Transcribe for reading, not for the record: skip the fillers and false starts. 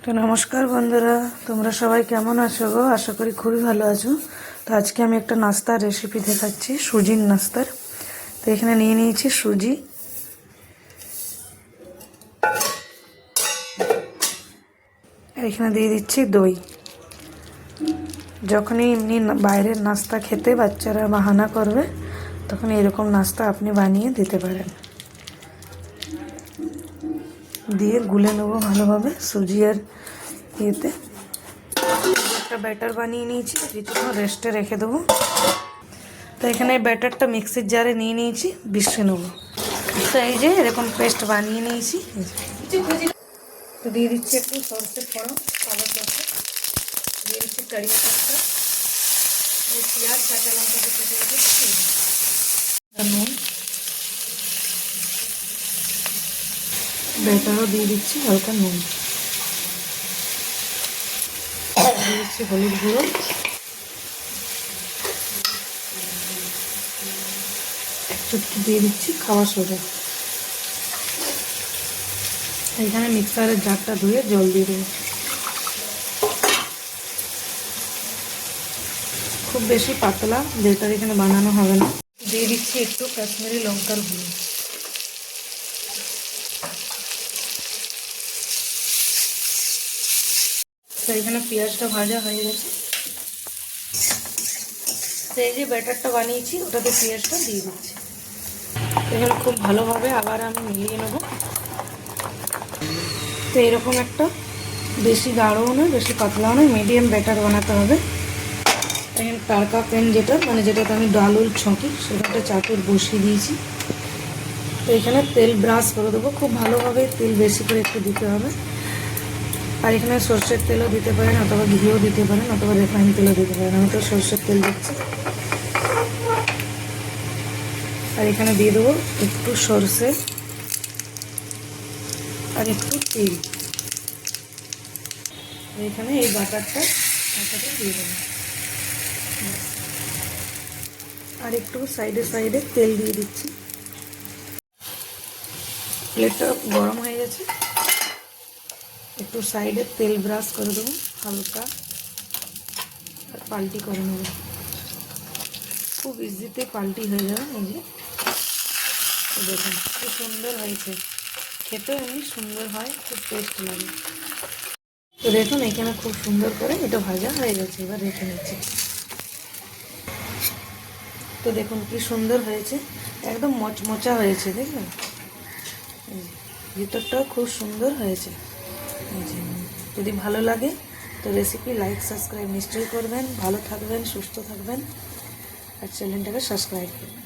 তো নমস্কার বন্ধুরা, তোমরা সবাই কেমন আছো গো? আশা করি খুবই ভালো আছো। তো আজকে আমি একটা নাস্তার রেসিপি দেখাচ্ছি, সুজির নাস্তার। তো এখানে নিয়ে নিয়েছি সুজি, আর এখানে দিয়ে দিচ্ছি দই। যখনই এমনি বাইরের নাস্তা খেতে বাচ্চারা বাহানা করবে, তখন এরকম নাস্তা আপনি বানিয়ে দিতে পারেন। দিয়ে গুলে নেবো ভালোভাবে সুজি আর ইয়েতে। একটা ব্যাটার বানিয়ে নিয়েছি, কিছুক্ষণ রেস্টে রেখে দেবো। তো এখানে ব্যাটারটা মিক্সির জারে নিয়ে নিয়েছি, পিষে নেবো। তো এই যে এরকম পেস্ট বানিয়ে নিয়েছি। তো দিয়ে দিচ্ছি একটু সরষের ফোড়ন, কালো সরষে, দিয়ে দিচ্ছি কারিয়া পাতা, পেঁয়াজ, কাঁচা লঙ্কাকে কেটে রেখেছি, নুন, ব্যাটারও দিয়ে দিচ্ছি হালকা নুন, দিয়ে দিচ্ছি হলুদ গুঁড়ো, একটু দিয়ে দিচ্ছি খাওয়া সোডা। এখানে মিক্সারের জারটা ধুয়ে জল দিয়ে দেবো। খুব বেশি পাতলা ব্যাটার এখানে বানানো হবে না। দিয়ে দিচ্ছি একটু কাশ্মীরি লঙ্কার গুঁড়ো। তো এখানে পেঁয়াজটা ভাজা হয়ে গেছে। তো এই যে ব্যাটারটা বানিয়েছি ওটাতে পেঁয়াজটা দিয়ে দিচ্ছি। এখানে খুব ভালোভাবে আবার আমি মিলিয়ে নেব। তো এরকম একটা বেশি গাঢ়ও নয় বেশি পাতলাও নয়, মিডিয়াম ব্যাটার বানাতে হবে। এখানে টারকা প্যান যেটাতে আমি ডাল উল ছঁকি, সেটা একটা চাটুর বসিয়ে দিয়েছি। তো এখানে তেল ব্রাশ করে দেবো, খুব ভালোভাবে তেল বেশি করে একটু দিতে হবে। আর এখানে সর্ষের তেলও দিতে পারেন, অথবা ঘিও দিতে পারেন, অথবা রিফাইন তেলও দিতে পারেন। আমি তো সর্ষের তেল দিচ্ছি। আর এখানে দিয়ে দেবো একটু সর্ষে আর একটু তেল। এখানে এই বাটারটা একসাথে দিয়ে দেবো, আর একটু সাইডে সাইডে তেল দিয়ে দিচ্ছি। প্লেটটা গরম হয়ে গেছে, একটু সাইডে তেল ব্রাশ করে দেবো হালকা, আর পাল্টি করে নেব। খুব ইজিতে পাল্টি হয়ে যাবে। এই যে দেখুন খুব সুন্দর হয়েছে, খেতেও এমনি সুন্দর হয়, খুব টেস্ট লাগে। তো দেখুন এখানে খুব সুন্দর করে এটা ভাজা হয়ে গেছে, এবার রেখে নিচ্ছি। তো দেখুন কি সুন্দর হয়েছে, একদম মচমচা হয়েছে, দেখবেন ভিতরটাও খুব সুন্দর হয়েছে। যদি ভালো লাগে তো রেসিপি লাইক সাবস্ক্রাইব নিশ্চয়ই করবেন। ভালো থাকবেন, সুস্থ থাকবেন, আর চ্যানেলটাকে সাবস্ক্রাইব করবেন।